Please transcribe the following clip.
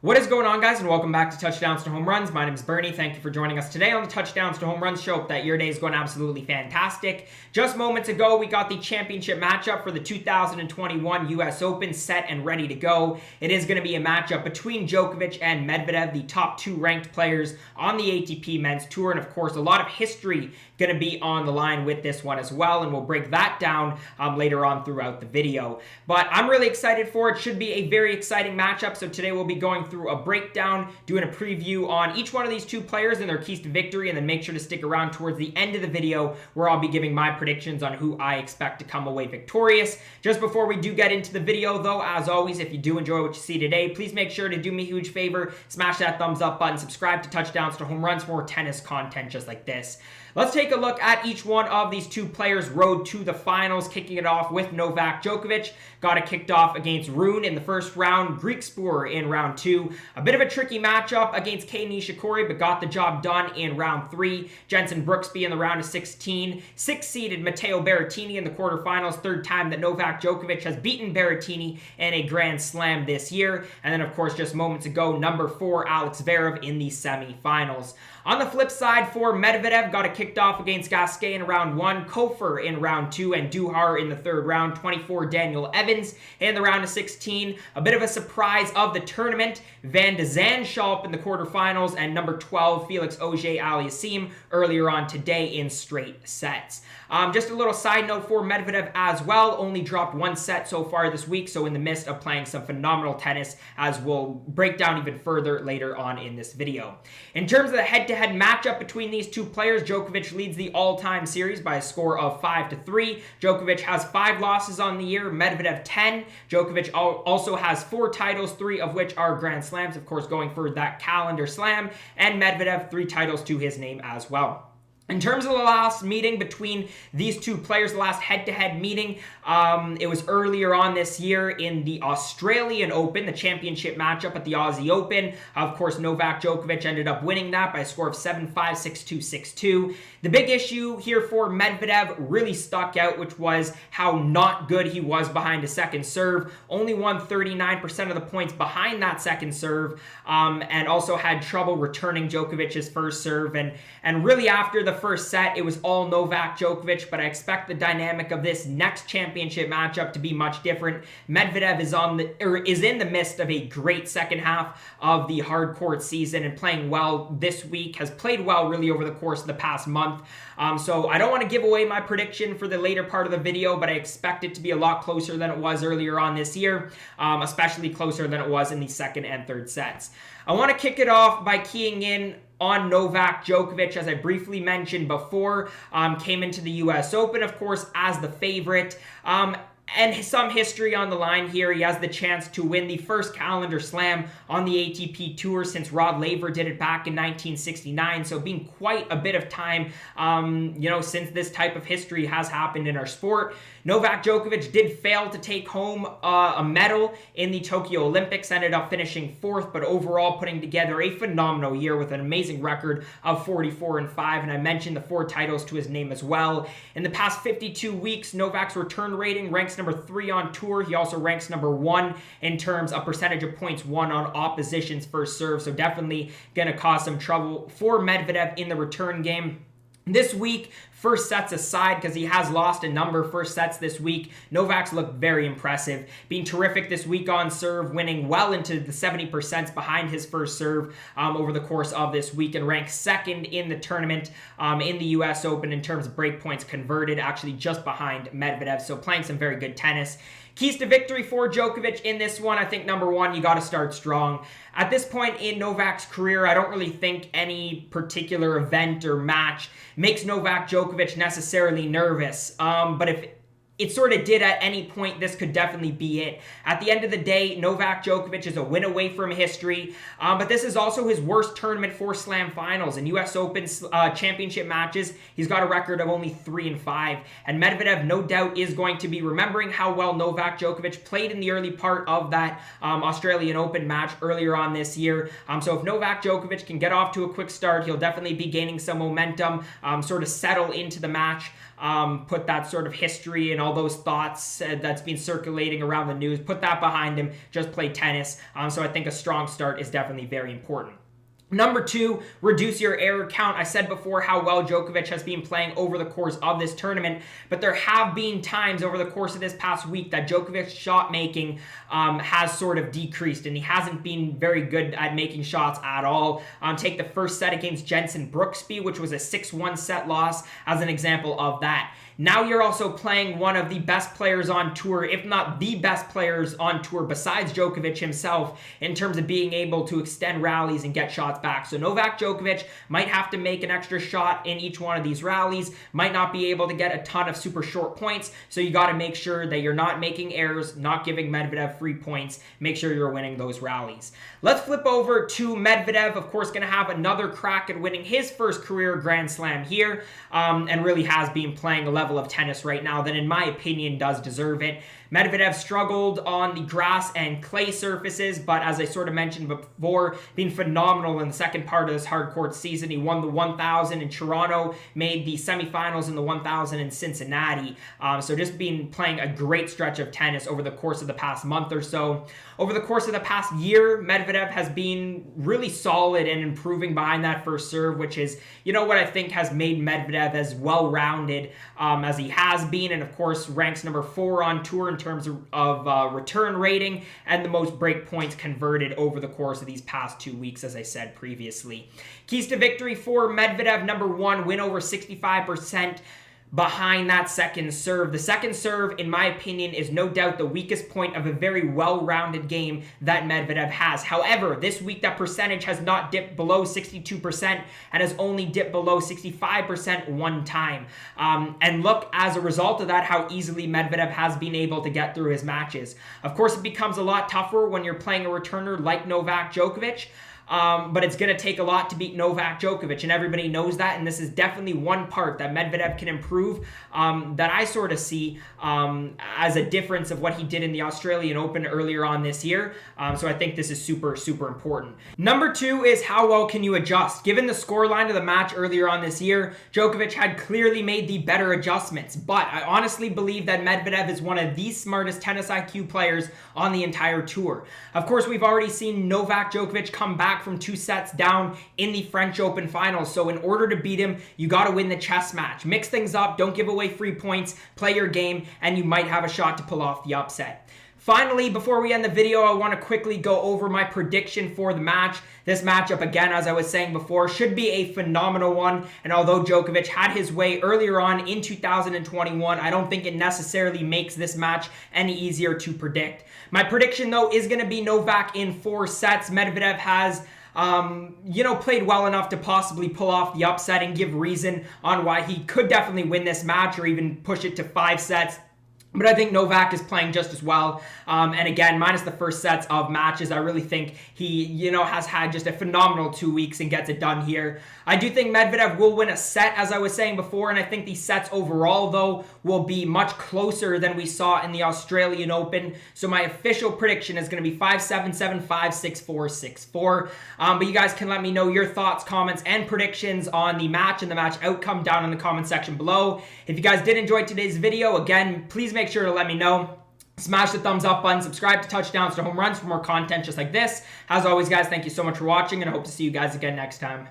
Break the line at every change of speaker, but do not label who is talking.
What is going on, guys, and welcome back to Touchdowns to Home Runs. My name is Bernie. Thank you for joining us today on the Touchdowns to Home Runs show. Hope that your day is going absolutely fantastic. Just moments ago, we got the championship matchup for the 2021 U.S. Open set and ready to go. It is going to be a matchup between Djokovic and Medvedev, the top two ranked players on the ATP Men's Tour, and of course, a lot of history going to be on the line with this one as well, and we'll break that down later on throughout the video. But I'm really excited for it. Should be a very exciting matchup, so today we'll be going through a breakdown, doing a preview on each one of these two players and their keys to victory, and then make sure to stick around towards the end of the video where I'll be giving my predictions on who I expect to come away victorious. Just before we do get into the video though, as always, if you do enjoy what you see today, please make sure to do me a huge favor, smash that thumbs up button, subscribe to Touchdowns to Home Runs for more tennis content just like this. Let's take a look at each one of these two players' road to the finals, kicking it off with Novak Djokovic. Got it kicked off against Rune in the first round, Griekspoor in round two. A bit of a tricky matchup against Kei Nishikori, but got the job done in round three. Jensen Brooksby in the round of 16. Six-seeded Matteo Berrettini in the quarterfinals, third time that Novak Djokovic has beaten Berrettini in a Grand Slam this year. And then, of course, just moments ago, number 4, Alex Zverev in the semifinals. On the flip side for Medvedev, got it kicked off against Gasquet in round 1, Kofer in round 2, and Duhar in the third round. 24, Daniel Evans in the round of 16. A bit of a surprise of the tournament, Van de Zandschulp in the quarterfinals, and number 12, Felix Auger-Aliassime earlier on today in straight sets. Just a little side note for Medvedev as well, only dropped one set so far this week, so in the midst of playing some phenomenal tennis, as we'll break down even further later on in this video. In terms of the head-to-head matchup between these two players, Djokovic leads the all-time series by a score of 5-3. Djokovic has 5 losses on the year, Medvedev 10. Djokovic also has 4 titles, 3 of which are Grand Slams, of course going for that calendar slam, and Medvedev 3 titles to his name as well. In terms of the last meeting between these two players, the last head-to-head meeting, it was earlier on this year in the Australian Open, the championship matchup at the Aussie Open. Of course, Novak Djokovic ended up winning that by a score of 7-5, 6-2, 6-2. The big issue here for Medvedev really stuck out, which was how not good he was behind a second serve. Only won 39% of the points behind that second serve, and also had trouble returning Djokovic's first serve. And really after the first set, it was all Novak Djokovic, but I expect the dynamic of this next championship matchup to be much different. Medvedev is in the midst of a great second half of the hard court season and playing well this week, has played well really over the course of the past month. So I don't want to give away my prediction for the later part of the video, but I expect it to be a lot closer than it was earlier on this year, especially closer than it was in the second and third sets. I want to kick it off by keying in on Novak Djokovic, as I briefly mentioned before, came into the U.S. Open, of course, as the favorite. And some history on the line here. He has the chance to win the first calendar slam on the ATP Tour since Rod Laver did it back in 1969. So being quite a bit of time, since this type of history has happened in our sport. Novak Djokovic did fail to take home a medal in the Tokyo Olympics, ended up finishing 4th, but overall putting together a phenomenal year with an amazing record of 44-5, and I mentioned the 4 titles to his name as well. In the past 52 weeks, Novak's return rating ranks number 3 on tour. He also ranks number 1 in terms of percentage of points won on opposition's first serve, so definitely going to cause some trouble for Medvedev in the return game. This week, first sets aside, because he has lost a number of first sets this week, Novak's looked very impressive. Being terrific this week on serve, winning well into the 70% behind his first serve over the course of this week, and ranked 2nd in the tournament in the U.S. Open in terms of break points converted, actually just behind Medvedev, so playing some very good tennis. Keys to victory for Djokovic in this one, I think number 1, you got to start strong. At this point in Novak's career, I don't really think any particular event or match makes Novak Djokovic necessarily nervous. But if it sort of did at any point, this could definitely be it. At the end of the day, Novak Djokovic is a win away from history, but this is also his worst tournament for Slam finals. In U.S. Open championship matches, he's got a record of only 3-5, and Medvedev no doubt is going to be remembering how well Novak Djokovic played in the early part of that Australian Open match earlier on this year. So if Novak Djokovic can get off to a quick start, he'll definitely be gaining some momentum, sort of settle into the match. put that sort of history and all those thoughts that's been circulating around the news, put that behind him, just play tennis. So I think a strong start is definitely very important. Number 2, reduce your error count. I said before how well Djokovic has been playing over the course of this tournament, but there have been times over the course of this past week that Djokovic's shot making has sort of decreased, and he hasn't been very good at making shots at all. Take the first set against Jenson Brooksby, which was a 6-1 set loss, as an example of that. Now you're also playing one of the best players on tour, if not the best players on tour besides Djokovic himself, in terms of being able to extend rallies and get shots back. So Novak Djokovic might have to make an extra shot in each one of these rallies, might not be able to get a ton of super short points, so you got to make sure that you're not making errors, not giving Medvedev free points, make sure you're winning those rallies. Let's flip over to Medvedev, of course, going to have another crack at winning his first career Grand Slam here, and really has been playing a level of tennis right now that, in my opinion, does deserve it. Medvedev struggled on the grass and clay surfaces, but as I sort of mentioned before, being phenomenal in the second part of this hard court season. He won the 1,000 in Toronto, made the semifinals in the 1,000 in Cincinnati. So just been playing a great stretch of tennis over the course of the past month or so. Over the course of the past year, Medvedev has been really solid and improving behind that first serve, which is, what I think has made Medvedev as well-rounded as he has been, and of course ranks number 4 on tour in terms of return rating and the most break points converted over the course of these past 2 weeks, as I said previously. Keys to victory for Medvedev: number 1, win over 65% behind that second serve. The second serve, in my opinion, is no doubt the weakest point of a very well-rounded game that Medvedev has. However, this week that percentage has not dipped below 62% and has only dipped below 65% one time. And look, as a result of that, how easily Medvedev has been able to get through his matches. Of course, it becomes a lot tougher when you're playing a returner like Novak Djokovic. But it's going to take a lot to beat Novak Djokovic, and everybody knows that, and this is definitely one part that Medvedev can improve that I sort of see as a difference of what he did in the Australian Open earlier on this year. So I think this is super, super important. Number 2 is how well can you adjust? Given the scoreline of the match earlier on this year, Djokovic had clearly made the better adjustments, but I honestly believe that Medvedev is one of the smartest tennis IQ players on the entire tour. Of course, we've already seen Novak Djokovic come back from 2 sets down in the French Open finals. So in order to beat him, you got to win the chess match. Mix things up, don't give away free points, play your game, and you might have a shot to pull off the upset. Finally, before we end the video, I want to quickly go over my prediction for the match. This matchup, again, as I was saying before, should be a phenomenal one. And although Djokovic had his way earlier on in 2021, I don't think it necessarily makes this match any easier to predict. My prediction, though, is going to be Novak in 4 sets. Medvedev has played well enough to possibly pull off the upset and give reason on why he could definitely win this match or even push it to 5 sets. But I think Novak is playing just as well. And again, minus the first sets of matches, I really think he, has had just a phenomenal 2 weeks and gets it done here. I do think Medvedev will win a set, as I was saying before, and I think the sets overall, though, will be much closer than we saw in the Australian Open. So my official prediction is going to be 5-7, 7-5, 6-4, 6-4. But you guys can let me know your thoughts, comments, and predictions on the match and the match outcome down in the comment section below. If you guys did enjoy today's video, again, please make sure to let me know. Smash the thumbs up button, subscribe to Touchdowns to Home Runs for more content just like this. As always, guys, thank you so much for watching, and I hope to see you guys again next time.